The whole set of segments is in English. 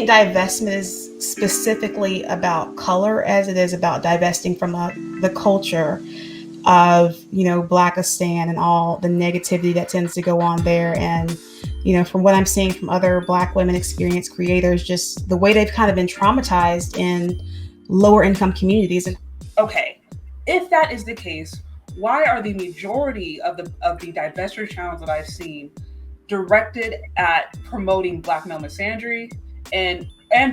think divestment is specifically about color as it is about divesting from the culture of, Blackistan and all the negativity that tends to go on there. And, from what I'm seeing from other Black women experience creators, just the way they've kind of been traumatized in lower income communities. Okay, if that is the case, why are the majority of the Divester channels that I've seen directed at promoting Black male misandry and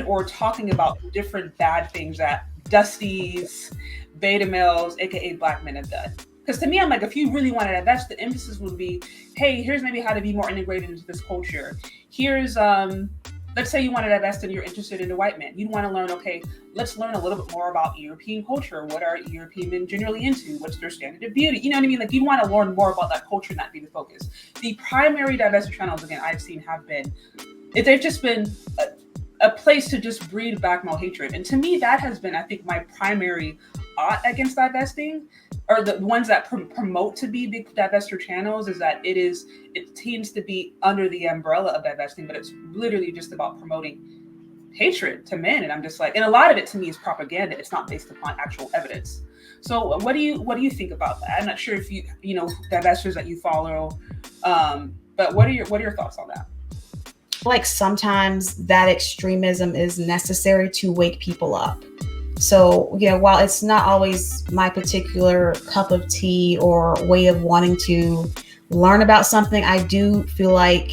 or talking about different bad things that Dusties, beta males, aka Black men have done? Because to me, I'm like, if you really want to divest, the emphasis would be, hey, here's maybe how to be more integrated into this culture. Here's let's say you want to divest and you're interested in the white man. You'd want to learn, okay, let's learn a little bit more about European culture. What are European men generally into? What's their standard of beauty? You know what I mean? Like, you want to learn more about that culture, not be the focus. The primary divester channels, again, I've seen have been, they've just been a place to just breed Black male hatred. And to me, that has been, I think, my primary ought against divesting, or the ones that promote to be big divester channels, is that it tends to be under the umbrella of divesting, but it's literally just about promoting hatred to men. And I'm just like, and a lot of it to me is propaganda. It's not based upon actual evidence. So what do you think about that? I'm not sure if you divestors that you follow, but what are your thoughts on that? Like, sometimes that extremism is necessary to wake people up. So, while it's not always my particular cup of tea or way of wanting to learn about something, I do feel like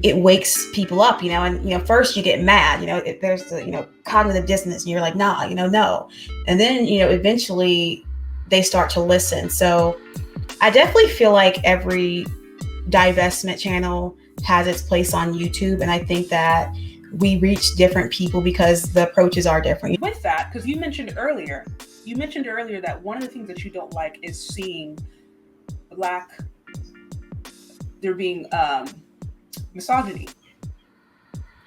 it wakes people up, and, first you get mad, there's the, cognitive dissonance, and you're like, nah, no. And then, eventually they start to listen. So I definitely feel like every divestment channel has its place on YouTube. And I think that we reach different people because the approaches are different. With that, because you mentioned earlier that one of the things that you don't like is seeing there being misogyny.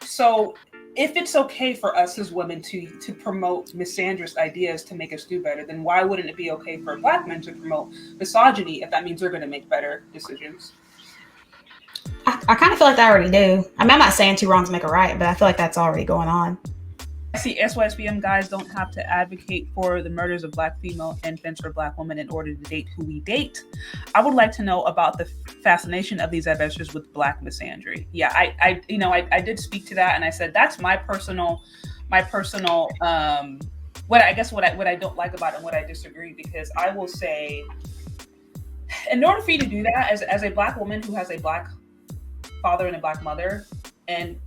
So if it's okay for us as women to promote misandrous ideas to make us do better, then why wouldn't it be okay for Black men to promote misogyny if that means they're going to make better decisions? I kind of feel like they already do. I mean, I'm not saying two wrongs make a right, but I feel like that's already going on. I see SYSBM guys don't have to advocate for the murders of Black female infants or Black women in order to date who we date. I would like to know about the fascination of these divestors with Black misandry. Yeah, I did speak to that, and I said that's my personal what I don't like about it and what I disagree, because I will say, in order for you to do that as a Black woman who has a Black father and a Black mother, and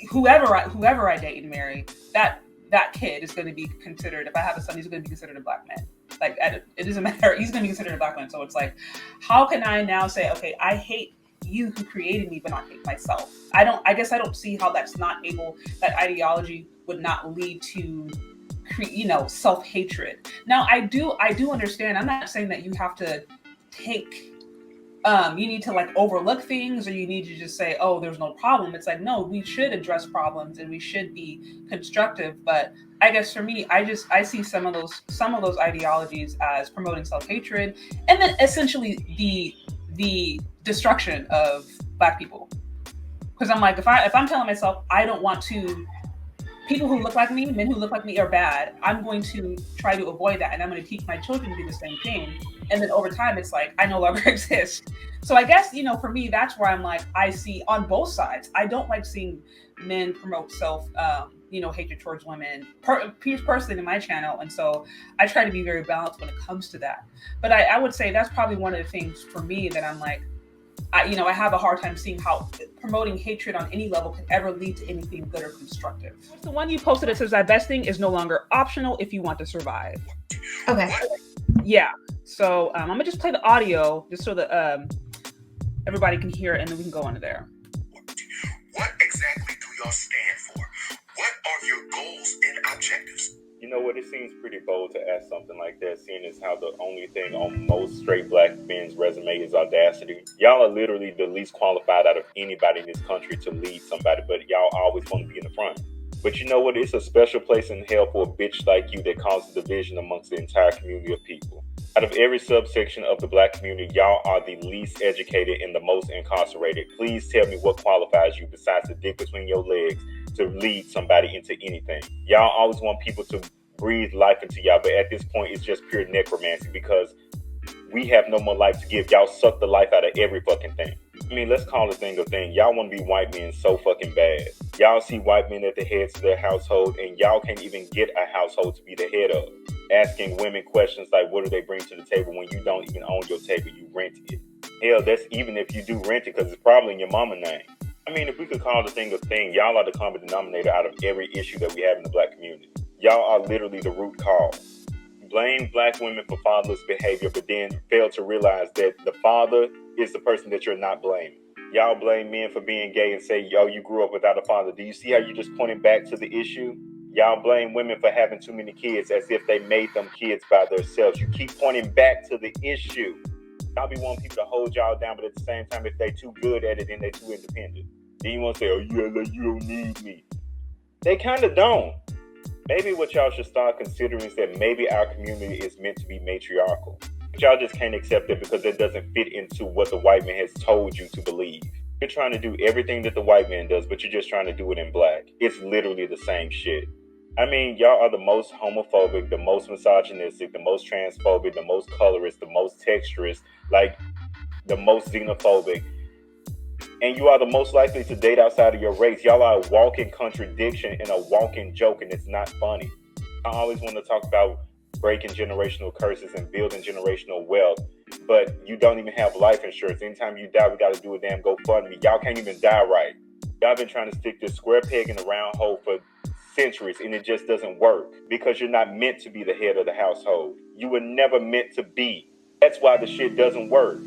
whoever I date and marry, that kid is going to be considered, if I have a son, he's going to be considered a Black man. Like, it doesn't matter, he's going to be considered a Black man. So it's like, how can I now say, okay, I hate you who created me, but not hate myself? I guess I don't see how that ideology would not lead to self-hatred. Now, I do understand. I'm not saying that you have to take you need to overlook things, or you need to just say, oh, there's no problem. It's like, no, we should address problems and we should be constructive. But I guess for me, I see some of those ideologies as promoting self-hatred, and then essentially the destruction of Black people. Because I'm like, if I'm telling myself I don't want to, people who look like me, men who look like me are bad, I'm going to try to avoid that, and I'm going to teach my children to do the same thing. And then over time, it's like, I no longer exist. So I guess, for me, that's where I'm like, I see on both sides. I don't like seeing men promote hatred towards women, personally in my channel. And so I try to be very balanced when it comes to that. But I would say that's probably one of the things for me that I'm like, I have a hard time seeing how promoting hatred on any level could ever lead to anything good or constructive. The one you posted that says divesting is no longer optional if you want to survive. Okay. Yeah. So I'm gonna just play the audio just so that everybody can hear it, and then we can go on to there. What exactly do y'all stand for? What are your goals and objectives? You know what? It seems pretty bold to ask something like that, seeing as how the only thing on most straight Black men's resume is audacity. Y'all are literally the least qualified out of anybody in this country to lead somebody, but y'all always want to be in the front. But you know what? It's a special place in hell for a bitch like you that causes division amongst the entire community of people. Out of every subsection of the Black community, y'all are the least educated and the most incarcerated. Please tell me what qualifies you besides the dick between your legs to lead somebody into anything. Y'all always want people to breathe life into y'all, but at this point, it's just pure necromancy because we have no more life to give. Y'all suck the life out of every fucking thing. I mean, let's call a thing a thing. Y'all want to be white men so fucking bad. Y'all see white men at the heads of their household, and y'all can't even get a household to be the head of. Asking women questions like, what do they bring to the table when you don't even own your table, you rent it. Hell, that's even if you do rent it because it's probably in your mama's name. I mean, if we could call the thing a thing, y'all are the common denominator out of every issue that we have in the black community. Y'all are literally the root cause. Blame black women for fatherless behavior, but then fail to realize that the father is the person that you're not blaming. Y'all blame men for being gay and say, yo, you grew up without a father. Do you see how you just pointed back to the issue? Y'all blame women for having too many kids as if they made them kids by themselves. You keep pointing back to the issue. Y'all be wanting people to hold y'all down, but at the same time, if they too good at it, then they too independent. Then you want to say, oh, yeah, like, you don't need me. They kind of don't. Maybe what y'all should start considering is that maybe our community is meant to be matriarchal. But y'all just can't accept it because it doesn't fit into what the white man has told you to believe. You're trying to do everything that the white man does, but you're just trying to do it in black. It's literally the same shit. I mean, y'all are the most homophobic, the most misogynistic, the most transphobic, the most colorist, the most texturist, like the most xenophobic. And you are the most likely to date outside of your race. Y'all are a walking contradiction and a walking joke, and it's not funny. I always want to talk about breaking generational curses and building generational wealth, but you don't even have life insurance. Anytime you die, we got to do a damn GoFundMe. Y'all can't even die right. Y'all been trying to stick this square peg in a round hole for centuries, and it just doesn't work because you're not meant to be the head of the household. You were never meant to be. That's why the shit doesn't work.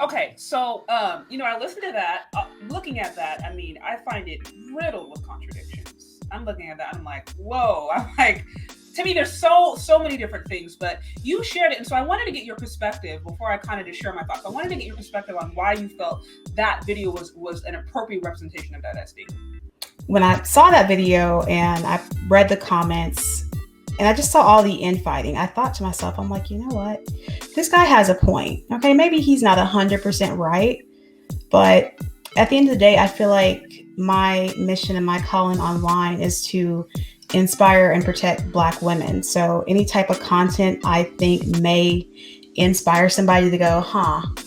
Okay, so, I listened to that. Looking at that, I mean, I find it riddled with contradictions. I'm looking at that, I'm like, whoa. I'm like, to me, there's so many different things, but you shared it. And so I wanted to get your perspective before I kind of just share my thoughts. I wanted to get your perspective on why you felt that video was an appropriate representation of divesting. When I saw that video and I read the comments and I just saw all the infighting, I thought to myself, I'm like, you know what? This guy has a point. Okay, maybe he's not 100% right, but at the end of the day, I feel like my mission and my calling online is to inspire and protect Black women. So any type of content I think may inspire somebody to go,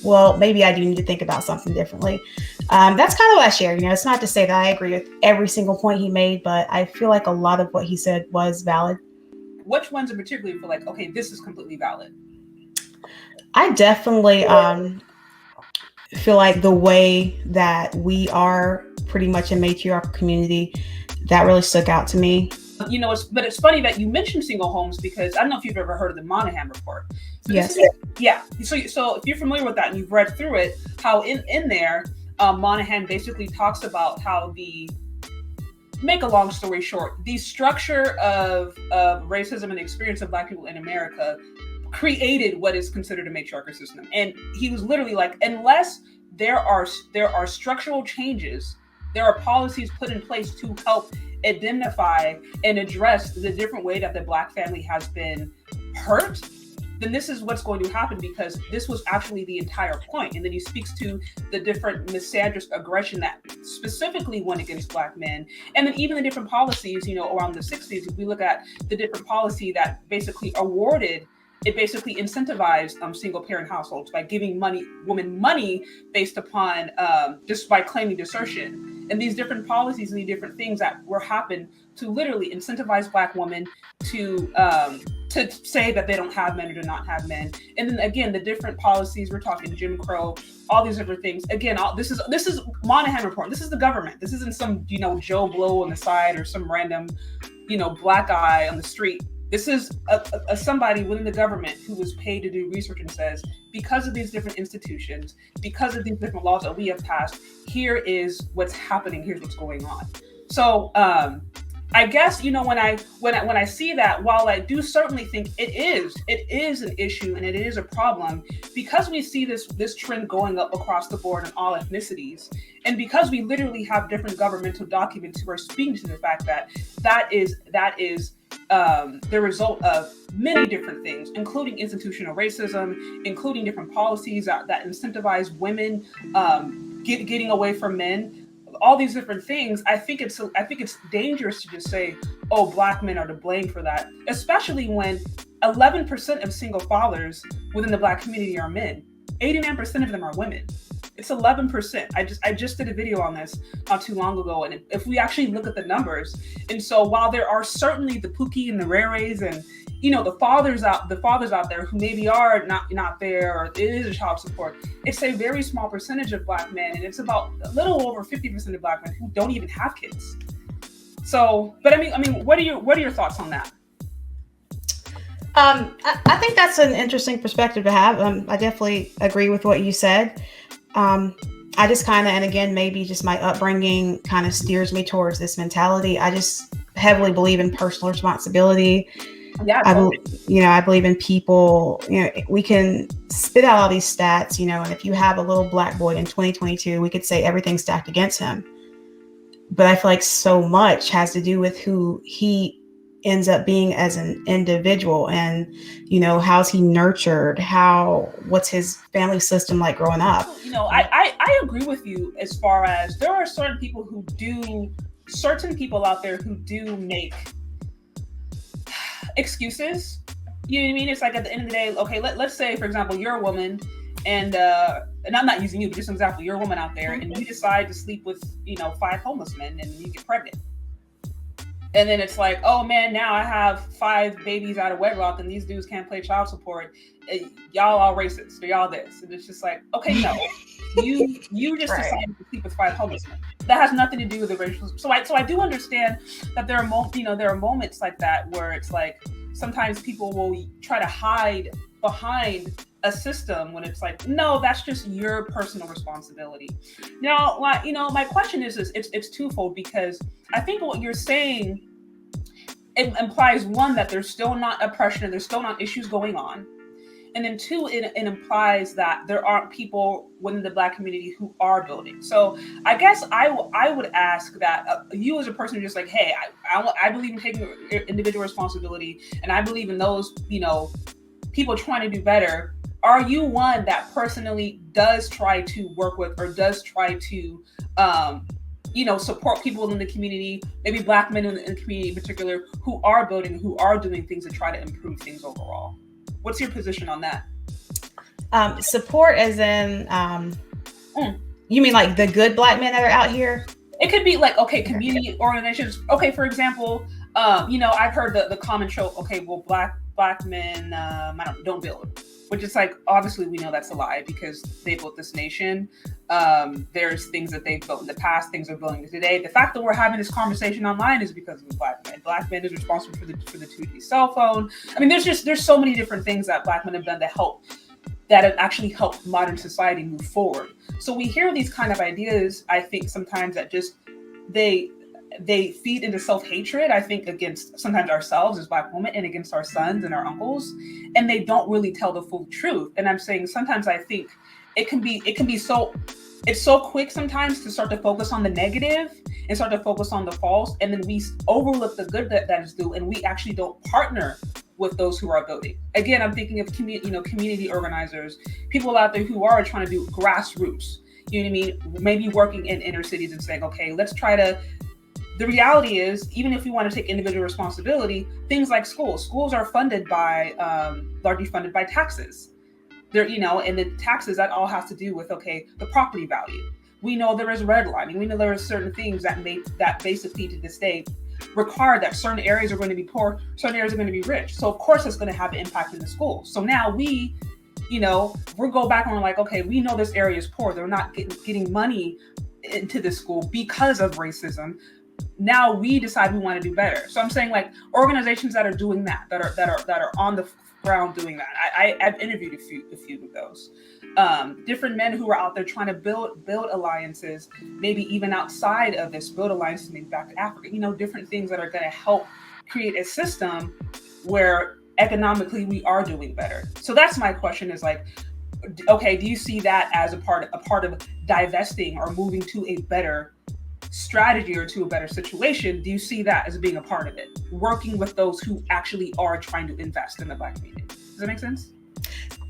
well, maybe I do need to think about something differently. That's kind of what I share. It's not to say that I agree with every single point he made, but I feel like a lot of what he said was valid. Which ones in particular feel like, okay, this is completely valid? I definitely feel like the way that we are pretty much a matriarchal community, that really stuck out to me. But it's funny that you mentioned single homes because I don't know if you've ever heard of the Monahan report. So yes. So if you're familiar with that and you've read through it, how in there, Monahan basically talks about how make a long story short, the structure of racism and the experience of Black people in America created what is considered a matriarchal system. And he was literally like, unless there are structural changes, there are policies put in place to help identify and address the different way that the Black family has been hurt, then this is what's going to happen, because this was actually the entire point. And then he speaks to the different misandrous aggression that specifically went against Black men. And then even the different policies, around the 60s, if we look at the different policy that basically basically incentivized single parent households by giving women money based upon just by claiming desertion. And these different policies and these different things that were happened to literally incentivize Black women to say that they don't have men or do not have men. And then again, the different policies, we're talking Jim Crow, all these different things. Again, this is Monahan report. This is the government. This isn't some, Joe Blow on the side or some random, Black guy on the street. This is a somebody within the government who was paid to do research and says, because of these different institutions, because of these different laws that we have passed, here is what's happening. Here's what's going on. So I guess, when I see that, while I do certainly think it is an issue and it is a problem, because we see this trend going up across the board in all ethnicities, and because we literally have different governmental documents who are speaking to the fact that is the result of many different things, including institutional racism, including different policies that incentivize women getting away from men. all these different things, I think it's dangerous to just say, oh, Black men are to blame for that, especially when 11% of single fathers within the Black community are men. 89% of them are women. It's 11%. I just did a video on this not too long ago, and if we actually look at the numbers, and so while there are certainly the Pookie and the Rays and the fathers out there who maybe are not there, or it is a child support, it's a very small percentage of Black men, and it's about a little over 50% of Black men who don't even have kids. So, but I mean, what are your thoughts on that? I think that's an interesting perspective to have. I definitely agree with what you said. I just kind of, and again, maybe just my upbringing kind of steers me towards this mentality. I just heavily believe in personal responsibility. Yeah, totally. I believe in people. We can spit out all these stats, and if you have a little Black boy in 2022, we could say everything's stacked against him. But I feel like so much has to do with who he ends up being as an individual, and how's he nurtured, what's his family system like growing up. I agree with you as far as there are certain people out there who do make excuses. You know what I mean? It's like at the end of the day, okay, let's say, for example, you're a woman, and I'm not using you, but just an example, you're a woman out there, and you decide to sleep with 5 homeless men, and you get pregnant. And then it's like, oh man, now I have 5 babies out of wedlock, and these dudes can't pay child support. Y'all all racist, or y'all this. And it's just like, okay, no, you just decided to sleep with 5 homeless men. That has nothing to do with the racial. So I do understand that there are moments like that where it's like sometimes people will try to hide behind a system when it's like, no, that's just your personal responsibility. Now, my question is it's twofold, because I think what you're saying, it implies, one, that there's still not oppression, there's still not issues going on. And then 2, it implies that there aren't people within the Black community who are building. So I guess I would ask that you as a person who's just like, hey, I believe in taking individual responsibility, and I believe in those, people trying to do better. Are you one that personally does try to work with, or does try to, support people in the community, maybe Black men in the community in particular, who are building, who are doing things to try to improve things overall? What's your position on that? Support as in, you mean like the good Black men that are out here? It could be like, okay, community organizations. Okay, for example, I've heard the common trope, okay, well, Black men don't build. Which is like, obviously we know that's a lie, because they built this nation. There's things that they've built in the past, things they're building today. The fact that we're having this conversation online is because of the Black men. Black men is responsible for the 2G cell phone. I mean, there's so many different things that Black men have done that have actually helped modern society move forward. So we hear these kind of ideas, I think sometimes that just, they feed into self-hatred, I think, against sometimes ourselves as Black women, and against our sons and our uncles, and they don't really tell the full truth. And I'm saying sometimes I think it can be so quick sometimes to start to focus on the negative and start to focus on the false, and then we overlook the good that is due, and we actually don't partner with those who are building. Again, I'm thinking of community organizers, people out there who are trying to do grassroots. You know what I mean? Maybe working in inner cities and saying, okay, let's try to. The reality is, even if we want to take individual responsibility, things like schools are funded by, largely funded by taxes. And the taxes, that all has to do with, okay, the property value. We know there is redlining. We know there are certain things that basically to this day require that certain areas are going to be poor, certain areas are going to be rich. So of course it's going to have an impact in the school. So now we go back and we're like, okay, we know this area is poor. They're not getting money into this school because of racism. Now we decide we want to do better. So I'm saying, like, organizations that are doing that are on the ground doing that. I've interviewed a few of those. Different men who are out there trying to build alliances, maybe even outside of this, build alliances maybe back to Africa. Different things that are going to help create a system where economically we are doing better. So that's my question, is like, okay, do you see that as a part of divesting or moving to a better strategy or to a better situation? Do you see that as being a part of it, working with those who actually are trying to invest in the Black community? Does that make sense?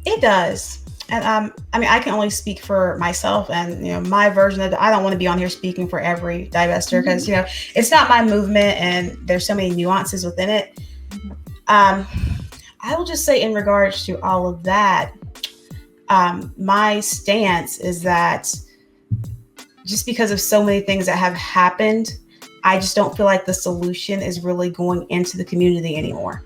It does. And I mean, I can only speak for myself, and my version of it. I don't want to be on here speaking for every divester because it's not my movement, and there's so many nuances within it. I will just say, in regards to all of that, my stance is that just because of so many things that have happened, I just don't feel like the solution is really going into the community anymore.